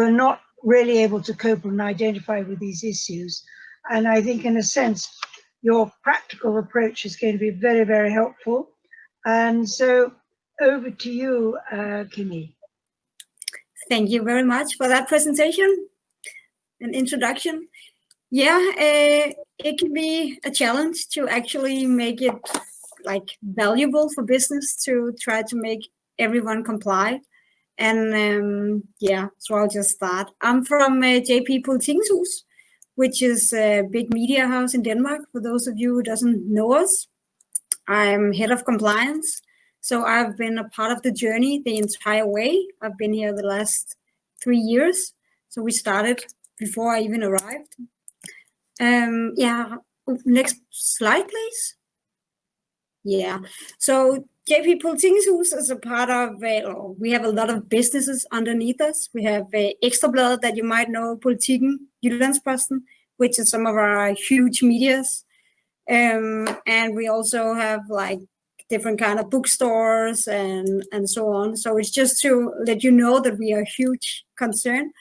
are not really able to cope and identify with these issues. And I think, in a sense, your practical approach is going to be very, very helpful. And so over to you, Kimie. Thank you very much for that presentation and introduction. Yeah, it can be a challenge to actually make it like valuable for business to try to make everyone comply. And yeah, so I'll just start. I'm from JP Politikens Hus, which is a big media house in Denmark. For those of you who doesn't know us, I'm head of compliance. So I've been a part of the journey the entire way. I've been here the last 3 years. So we started before I even arrived. Yeah, next slide, please. Yeah, so JP Politikens Hus is a part of, we have a lot of businesses underneath us. We have Ekstrabladet that you might know, Politiken, Jyllandsposten, which is some of our huge medias. And we also have like different kind of bookstores and so on. So it's just to let you know that we are a huge concern.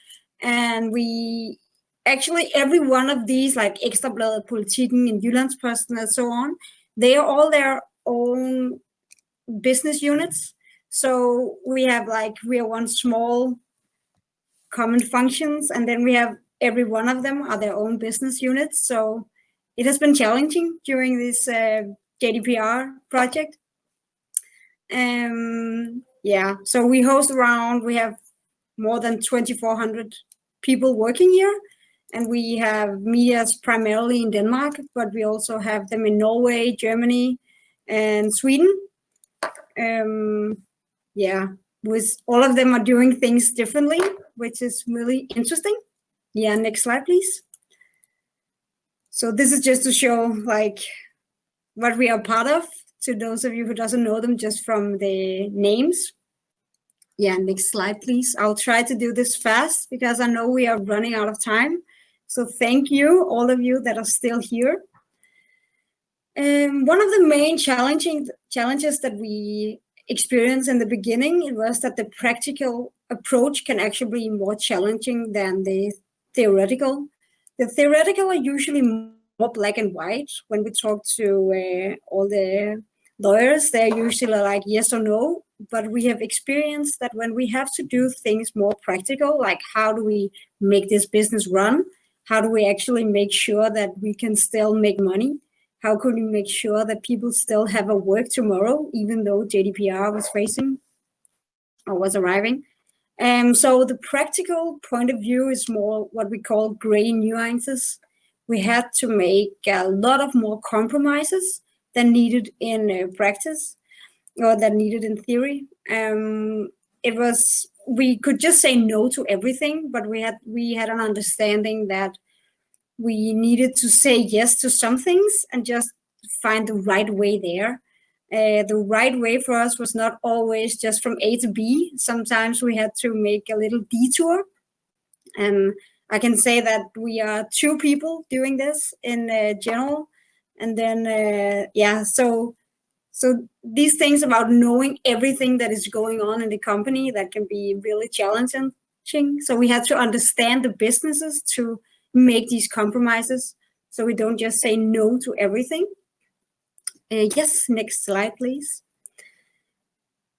And we actually, every one of these, like Ekstrabladet, Politiken, and Jyllandsposten and so on, they are all their own business units. So we are one small common functions, and then we have every one of them are their own business units. So it has been challenging during this GDPR project. Yeah, so we have more than 2,400 people working here, and we have medias primarily in Denmark, but we also have them in Norway, Germany, and Sweden. Yeah, with all of them are doing things differently, which is really interesting. Yeah, next slide, please. So this is just to show like what we are part of, to those of you who doesn't know them just from the names. Yeah, next slide, please. I'll try to do this fast because I know we are running out of time. So thank you, all of you that are still here. One of the main challenges that we experienced in the beginning, it was that the practical approach can actually be more challenging than the theoretical. The theoretical are usually more black and white. When we talk to all the lawyers, they're usually like yes or no. But we have experienced that when we have to do things more practical, like how do we make this business run? How do we actually make sure that we can still make money? How can we make sure that people still have a work tomorrow, even though GDPR was arriving? So the practical point of view is more what we call gray nuances. We had to make a lot of more compromises than needed in practice, or that needed in theory. We could just say no to everything, but we had an understanding that we needed to say yes to some things and just find the right way there. The right way for us was not always just from A to B. Sometimes we had to make a little detour. And I can say that we are 2 people doing this in general. And then, yeah, so these things about knowing everything that is going on in the company, that can be really challenging. So we had to understand the businesses to make these compromises, so we don't just say no to everything. Yes, next slide, please.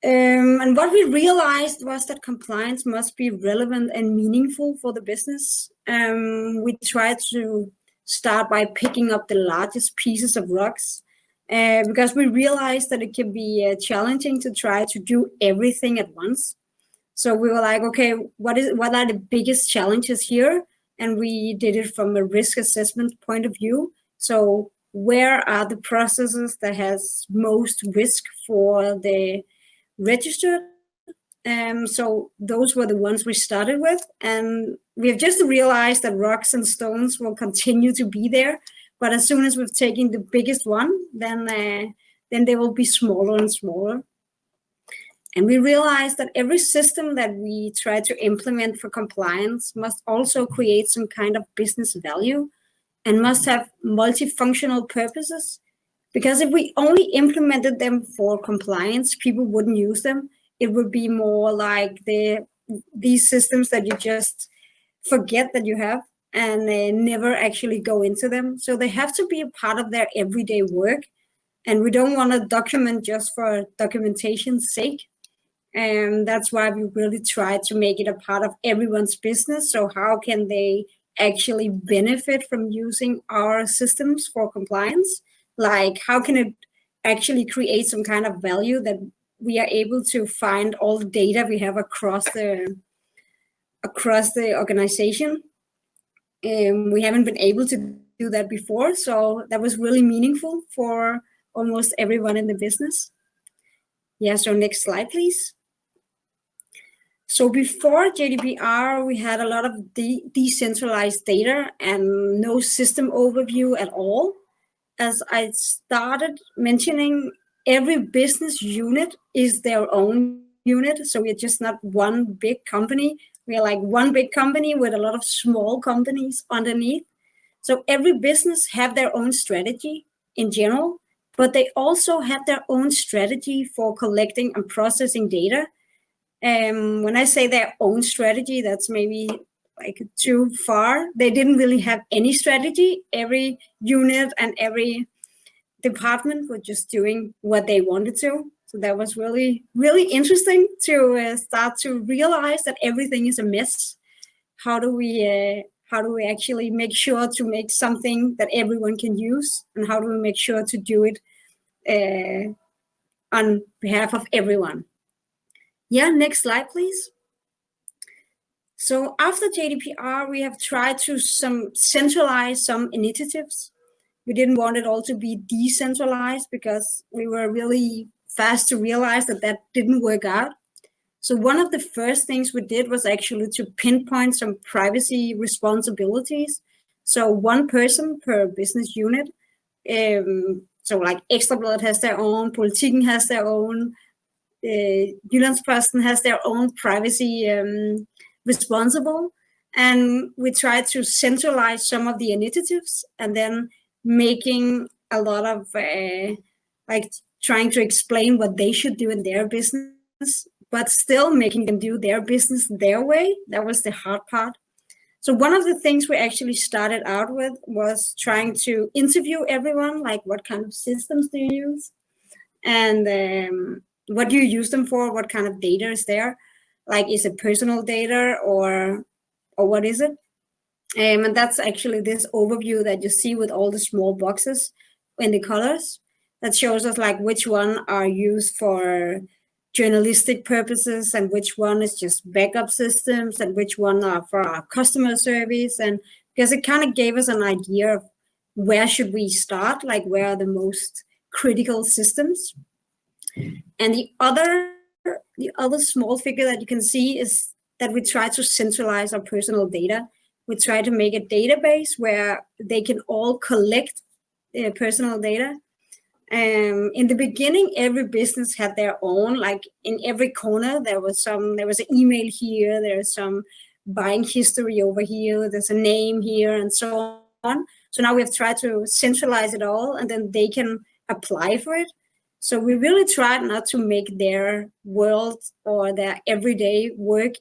And what we realized was that compliance must be relevant and meaningful for the business. We tried to start by picking up the largest pieces of rocks, because we realized that it can be challenging to try to do everything at once. So we were like, okay, what are the biggest challenges here? And we did it from a risk assessment point of view. So where are the processes that has most risk for the registered? So those were the ones we started with. And we have just realized that rocks and stones will continue to be there. But as soon as we've taken the biggest one, then they will be smaller and smaller. And we realized that every system that we try to implement for compliance must also create some kind of business value and must have multifunctional purposes. Because if we only implemented them for compliance, people wouldn't use them. It would be more like the these systems that you just forget that you have and never actually go into them. So they have to be a part of their everyday work. And we don't want to document just for documentation's sake. And that's why we really try to make it a part of everyone's business. So how can they actually benefit from using our systems for compliance? Like, how can it actually create some kind of value that we are able to find all the data we have across the organization? We haven't been able to do that before. So that was really meaningful for almost everyone in the business. Yeah, so next slide, please. So before GDPR, we had a lot of decentralized data and no system overview at all. As I started mentioning, every business unit is their own unit. So we're just not one big company. We are like one big company with a lot of small companies underneath. So every business have their own strategy in general, but they also have their own strategy for collecting and processing data. When I say their own strategy, that's maybe like too far. They didn't really have any strategy. Every unit and every department were just doing what they wanted to. So that was really, really interesting to start to realize that everything is a mess. How do we actually make sure to make something that everyone can use, and how do we make sure to do it on behalf of everyone? Yeah, next slide, please. So after GDPR, we have tried to centralize some initiatives. We didn't want it all to be decentralized because we were really fast to realize that that didn't work out. So one of the first things we did was actually to pinpoint some privacy responsibilities. So one person per business unit. So like Ekstrabladet has their own, Politiken has their own, Jyllandsposten has their own privacy responsible, and we try to centralize some of the initiatives and then making a lot of like trying to explain what they should do in their business, but still making them do their business their way. That was the hard part. So one of the things we actually started out with was trying to interview everyone, like what kind of systems do you use? And what do you use them for? What kind of data is there? Like, is it personal data or what is it? And that's actually this overview that you see with all the small boxes in the colors that shows us like which one are used for journalistic purposes and which one is just backup systems and which one are for our customer service. And because it kind of gave us an idea of where should we start, like where are the most critical systems. And the other small figure that you can see is that we try to centralize our personal data. We try to make a database where they can all collect personal data. In the beginning, every business had their own, like in every corner, there was an email here, there's some buying history over here, there's a name here, and so on. So now we have tried to centralize it all, and then they can apply for it. So we really tried not to make their world or their everyday work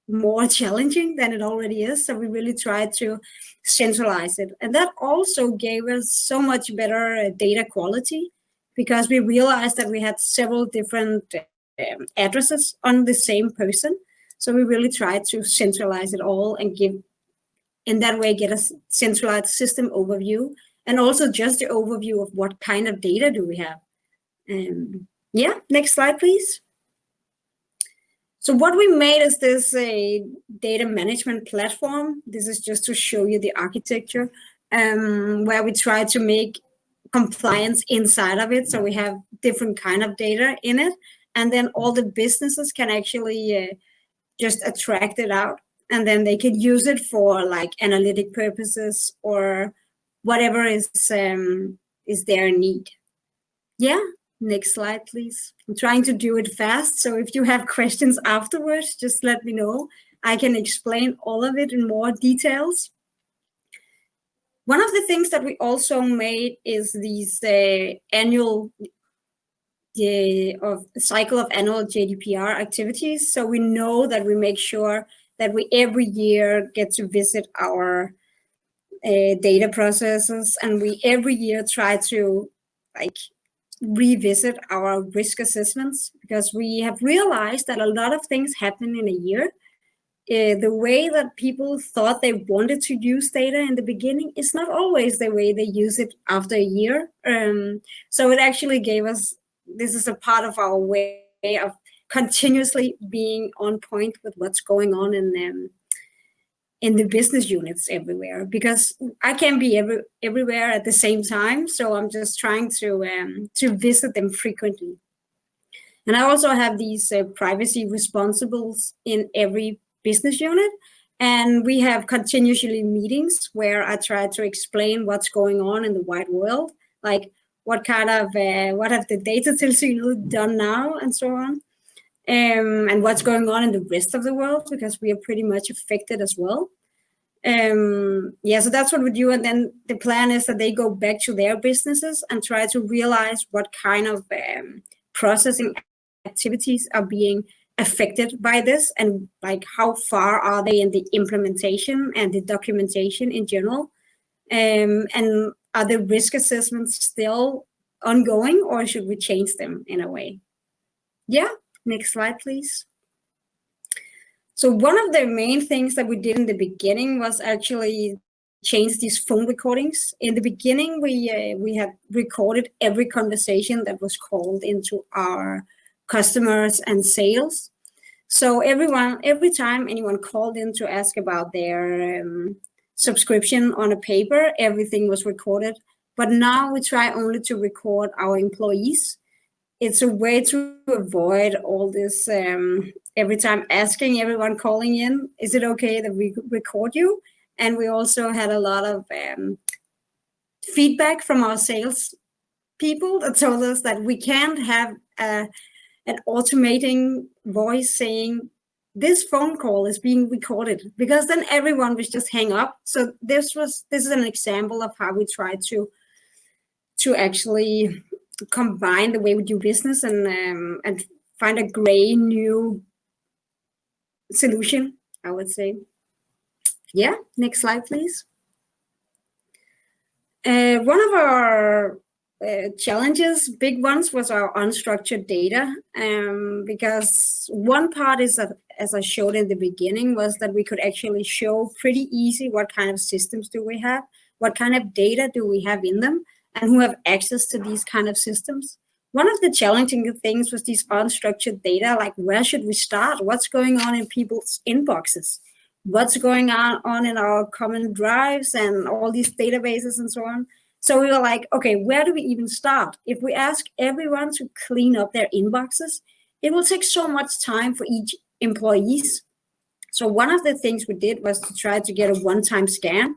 more challenging than it already is. So we really tried to centralize it. And that also gave us so much better data quality because we realized that we had several different addresses on the same person. So we really tried to centralize it all and in that way, get a centralized system overview and also just the overview of what kind of data do we have. Yeah, next slide, please. So what we made is this data management platform. This is just to show you the architecture where we try to make compliance inside of it. So we have different kind of data in it. And then all the businesses can actually just attract it out. And then they can use it for like analytic purposes or whatever is their need. Yeah. Next slide, please. I'm trying to do it fast. So if you have questions afterwards, just let me know. I can explain all of it in more details. One of the things that we also made is these annual of cycle of annual GDPR activities. So we know that we make sure that we every year get to visit our data processes, and we every year try to like revisit our risk assessments, because we have realized that a lot of things happen in a year. The way that people thought they wanted to use data in the beginning is not always the way they use it after a year. So it actually gave us, this is a part of our way of continuously being on point with what's going on in the business units everywhere, because I can't be everywhere at the same time. So I'm just trying to visit them frequently. And I also have these privacy responsibles in every business unit. And we have continuously meetings where I try to explain what's going on in the wide world, like what kind of, what have the data tilsyn done now and so on. And what's going on in the rest of the world, because we are pretty much affected as well. Yeah, so that's what we do. And then the plan is that they go back to their businesses and try to realize what kind of processing activities are being affected by this, and like how far are they in the implementation and the documentation in general. And are the risk assessments still ongoing, or should we change them in a way? Yeah, next slide, please. So one of the main things that we did in the beginning was actually change these phone recordings. In the beginning, we had recorded every conversation that was called into our customers and sales. So every time anyone called in to ask about their subscription on a paper, everything was recorded. But now we try only to record our employees. It's a way to avoid all this every time asking everyone calling in, is it okay that we record you? And we also had a lot of feedback from our sales people that told us that we can't have an automating voice saying this phone call is being recorded, because then everyone would just hang up. So this is an example of how we try to actually combine the way we do business and find a gray new solution, I would say. Yeah, next slide, please. One of our challenges, big ones, was our unstructured data, because one part is that, as I showed in the beginning, was that we could actually show pretty easy what kind of systems do we have, what kind of data do we have in them, and who have access to these kind of systems. One of the challenging things was these unstructured data, like where should we start? What's going on in people's inboxes? What's going on in our common drives and all these databases and so on? So we were like, okay, where do we even start? If we ask everyone to clean up their inboxes, it will take so much time for each employees. So one of the things we did was to try to get a one-time scan,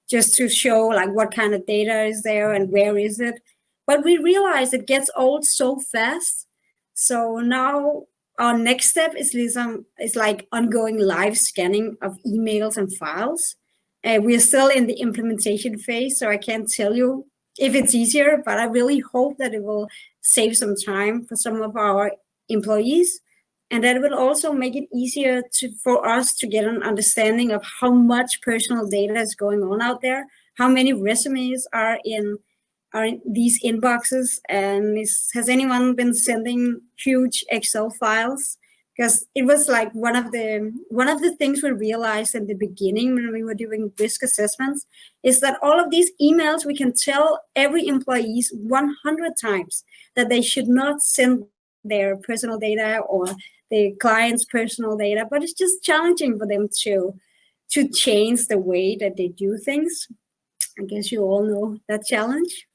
just to show like what kind of data is there and where is it. But we realized it gets old so fast. So now our next step is like ongoing live scanning of emails and files. We are still in the implementation phase, so I can't tell you if it's easier, but I really hope that it will save some time for some of our employees, and that it will also make it easier for us to get an understanding of how much personal data is going on out there, how many resumes are in these inboxes, and has anyone been sending huge Excel files? Because it was like one of the things we realized in the beginning when we were doing risk assessments is that all of these emails, we can tell every employee 100 times that they should not send their personal data or the client's personal data, but it's just challenging for them to change the way that they do things. I guess you all know that challenge.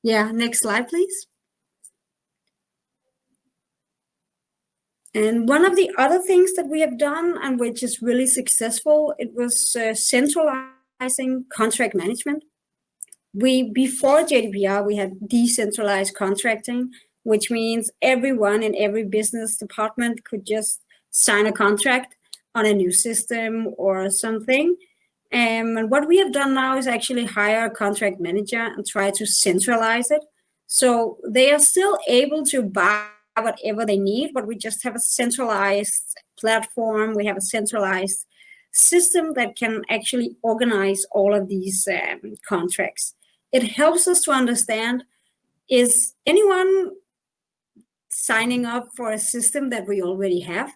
Yeah, next slide, please. And one of the other things that we have done, and which is really successful, it was centralizing contract management. Before GDPR, we had decentralized contracting, which means everyone in every business department could just sign a contract on a new system or something. And what we have done now is actually hire a contract manager and try to centralize it. So they are still able to buy whatever they need, but we just have a centralized platform. We have a centralized system that can actually organize all of these contracts. It helps us to understand, is anyone signing up for a system that we already have?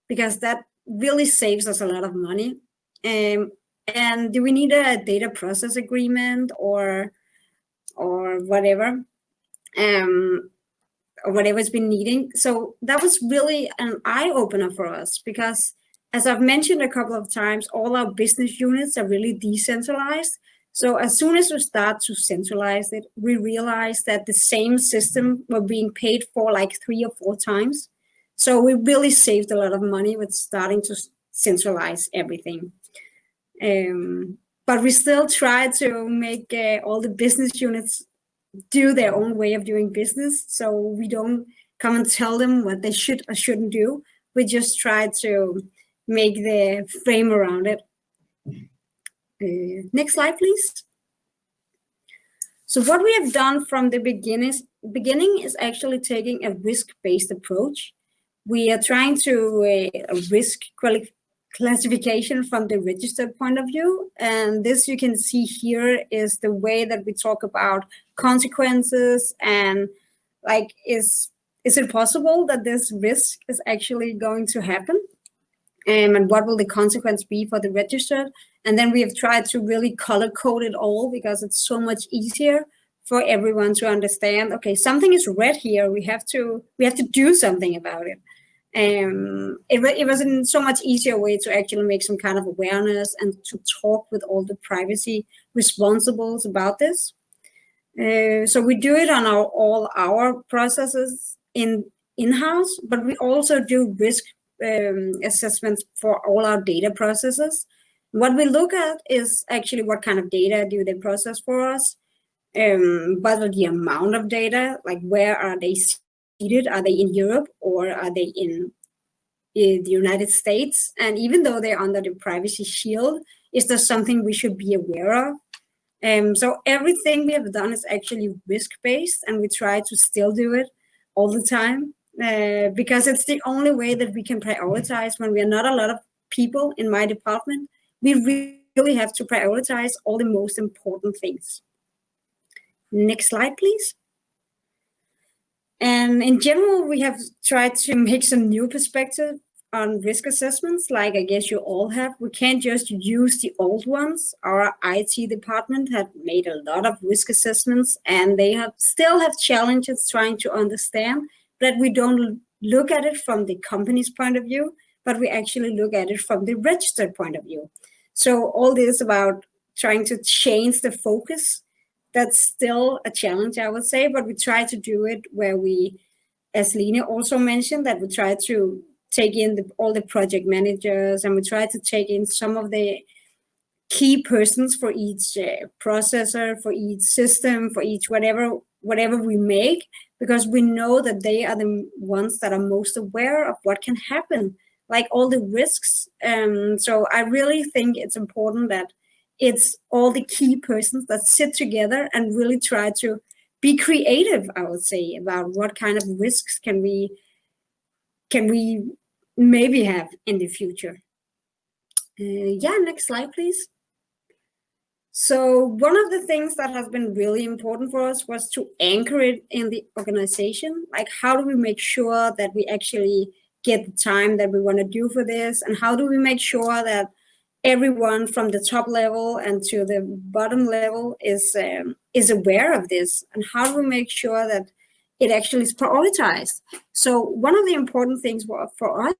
Because that really saves us a lot of money. And do we need a data process agreement or whatever? Or whatever it's been needing. So that was really an eye-opener for us, because as I've mentioned a couple of times, all our business units are really decentralized. So as soon as we start to centralize it, we realized that the same system were being paid for like 3 or 4 times. So we really saved a lot of money with starting to centralize everything. But we still try to make all the business units do their own way of doing business. So we don't come and tell them what they should or shouldn't do. We just try to make the frame around it. Next slide, please. So what we have done from the beginning is actually taking a risk-based approach. We are trying to risk classification from the registered point of view. And this you can see here is the way that we talk about consequences and like, is it possible that this risk is actually going to happen? And what will the consequence be for the registered? And then we have tried to really color code it all, because it's so much easier for everyone to understand, okay, something is red here, we have to do something about it. It was a so much easier way to actually make some kind of awareness and to talk with all the privacy responsibles about this. So we do it on all our processes in-house, but we also do risk assessments for all our data processes. What we look at is actually what kind of data do they process for us, what are the amount of data, like where are they seated? Are they in Europe or are they in the United States? And even though they're under the privacy shield, is there something we should be aware of? So everything we have done is actually risk-based, and we try to still do it all the time, because it's the only way that we can prioritize when we are not a lot of people in my department. We really have to prioritize all the most important things. Next slide, please. And in general, we have tried to make some new perspective on risk assessments, like I guess you all have. We can't just use the old ones. Our IT department had made a lot of risk assessments, and they still have challenges trying to understand that we don't look at it from the company's point of view, but we actually look at it from the registered point of view. So all this about trying to change the focus, that's still a challenge, I would say, but we try to do it where we, as Line also mentioned, that we try to take in all the project managers, and we try to take in some of the key persons for each processor, for each system, for each whatever we make, because we know that they are the ones that are most aware of what can happen, like all the risks. So I really think it's important that it's all the key persons that sit together and really try to be creative, I would say, about what kind of risks can we maybe have in the future. Yeah, next slide, please. So one of the things that has been really important for us was to anchor it in the organization. Like, how do we make sure that we actually get the time that we want to do for this? And how do we make sure that everyone from the top level and to the bottom level is aware of this? And how do we make sure that it actually is prioritized? So one of the important things for us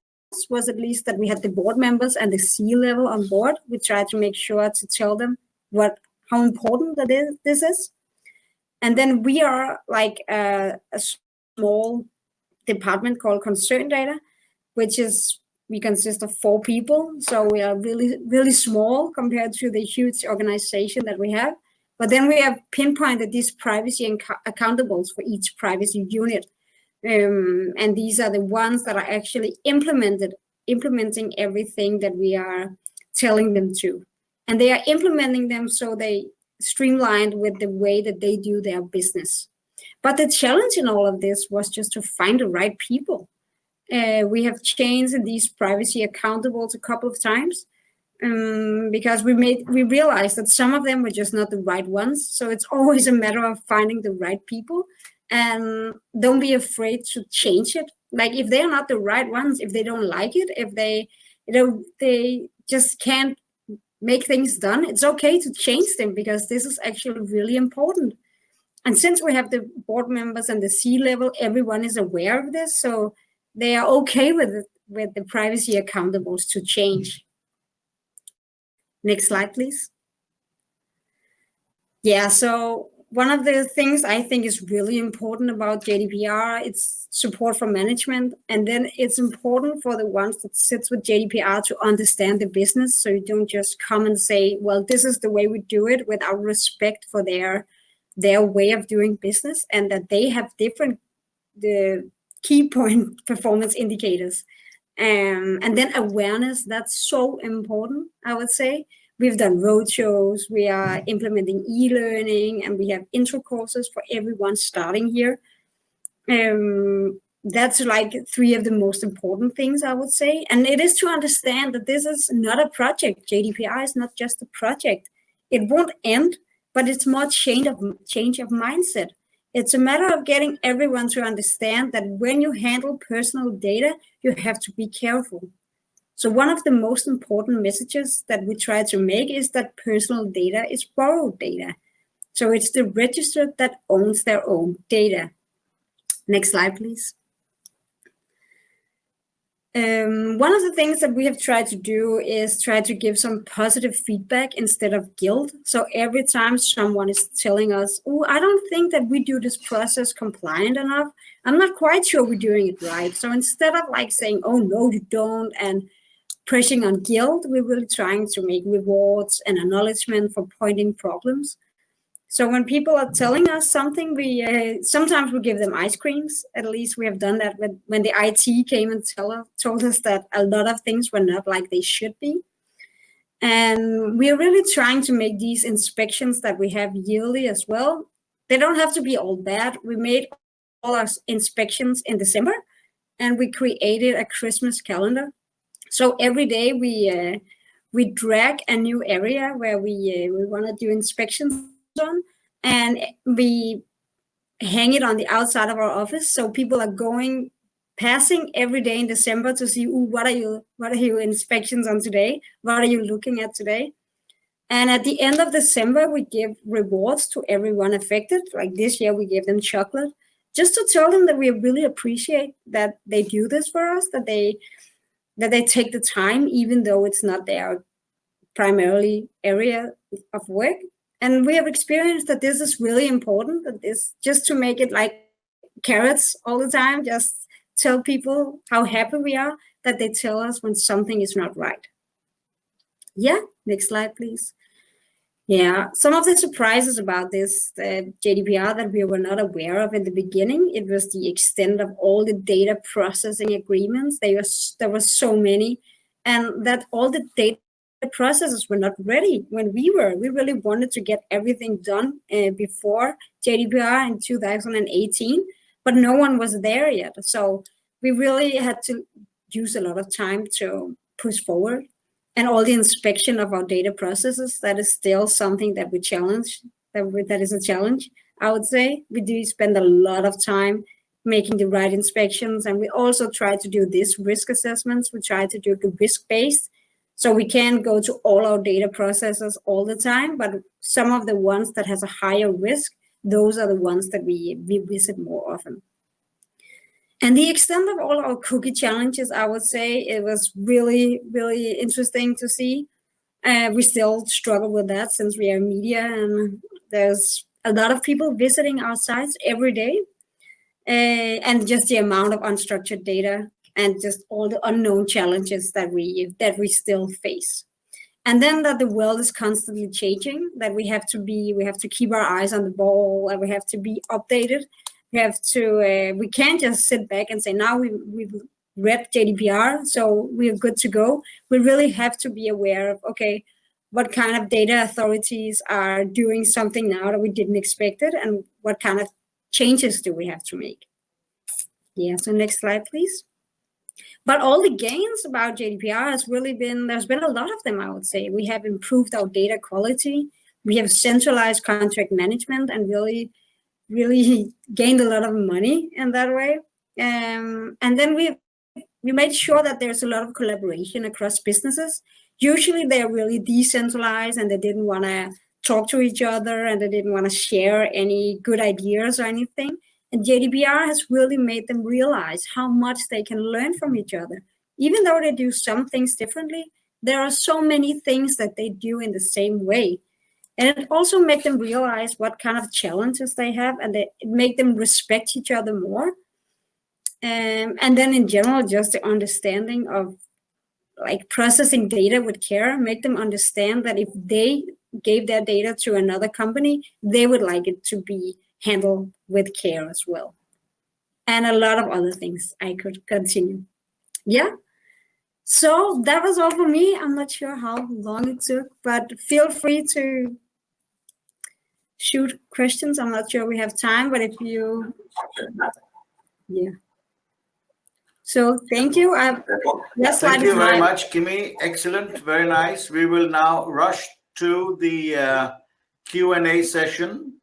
was at least that we had the board members and the C-level on board. We tried to make sure to tell them how important this is. And then we are like a small department called concern data, which is, we consist of 4 people. So we are really, really small compared to the huge organization that we have. But then we have pinpointed these privacy accountables for each privacy unit. And these are the ones that are actually implementing everything that we are telling them to. And they are implementing them so they streamlined with the way that they do their business. But the challenge in all of this was just to find the right people. We have changed these privacy accountables a couple of times, because we realized that some of them were just not the right ones. So it's always a matter of finding the right people, and don't be afraid to change it. Like if they're not the right ones, if they don't like it, if they, they just can't make things done, it's okay to change them, because this is actually really important. And since we have the board members and the C-level, everyone is aware of this, so they are okay with it, with the privacy accountables to change. Next slide, please. Yeah, so one of the things I think is really important about GDPR, it's support for management. And then it's important for the ones that sits with GDPR to understand the business. So you don't just come and say, well, this is the way we do it, without respect for their way of doing business, and that they have different the key point performance indicators. And then awareness, that's so important, I would say. We've done roadshows, we are implementing e-learning, and we have intro courses for everyone starting here. That's like 3 of the most important things, I would say. And it is to understand that this is not a project. GDPR is not just a project. It won't end, but it's more change of mindset. It's a matter of getting everyone to understand that when you handle personal data, you have to be careful. So one of the most important messages that we try to make is that personal data is borrowed data. So it's the register that owns their own data. Next slide, please. One of the things that we have tried to do is try to give some positive feedback instead of guilt. So every time someone is telling us, oh, I don't think that we do this process compliant enough, I'm not quite sure we're doing it right. So instead of like saying, oh, no, you don't, and pressing on guilt, we're really trying to make rewards and acknowledgement for pointing problems. So when people are telling us something, we sometimes we give them ice creams. At least we have done that when the IT came and told us that a lot of things were not like they should be. And we are really trying to make these inspections that we have yearly as well. They don't have to be all bad. We made all our inspections in December, and we created a Christmas calendar. So every day we drag a new area where we want to do inspections on, and we hang it on the outside of our office, so people are passing every day in December to see, ooh, what are your inspections on today? What are you looking at today? And at the end of December, we give rewards to everyone affected. Like this year, we gave them chocolate, just to tell them that we really appreciate that they do this for us, that they take the time, even though it's not their primarily area of work. And we have experienced that this is really important, that this, just to make it like carrots all the time, just tell people how happy we are that they tell us when something is not right. Yeah, next slide, please. Yeah, some of the surprises about this GDPR that we were not aware of in the beginning, it was the extent of all the data processing agreements. There were so many, and that all the data processes were not ready when we were. We really wanted to get everything done before GDPR in 2018, but no one was there yet. So we really had to use a lot of time to push forward. And all the inspection of our data processes, that is still something that we challenge, that is a challenge, I would say. We do spend a lot of time making the right inspections, and we also try to do this risk assessments. We try to do the risk-based, so we can't go to all our data processes all the time, but some of the ones that has a higher risk, those are the ones that we visit more often. And the extent of all our cookie challenges, I would say it was really, really interesting to see. We still struggle with that since we are media, and there's a lot of people visiting our sites every day. And just the amount of unstructured data and just all the unknown challenges that we still face. And then that the world is constantly changing, that we have to keep our eyes on the ball, and we have to be updated. We can't just sit back and say, now we've read GDPR, so we're good to go. We really have to be aware of, okay, what kind of data authorities are doing something now that we didn't expect it, and what kind of changes do we have to make? Yeah, so next slide, please. But all the gains about GDPR has really been, there's been a lot of them, I would say. We have improved our data quality. We have centralized contract management and really gained a lot of money in that way. And then we made sure that there's a lot of collaboration across businesses. Usually they're really decentralized and they didn't want to talk to each other and they didn't want to share any good ideas or anything. And GDPR has really made them realize how much they can learn from each other. Even though they do some things differently, there are so many things that they do in the same way. And it also made them realize what kind of challenges they have, and it made them respect each other more. And then in general, just the understanding of like processing data with care, make them understand that if they gave their data to another company, they would like it to be handled with care as well. And a lot of other things I could continue. Yeah. So that was all for me. I'm not sure how long it took, but feel free to shoot questions. I'm not sure we have time, but if you, yeah. So thank you. Thank you very much, Kimie. Excellent, very nice. We will now rush to the Q&A session.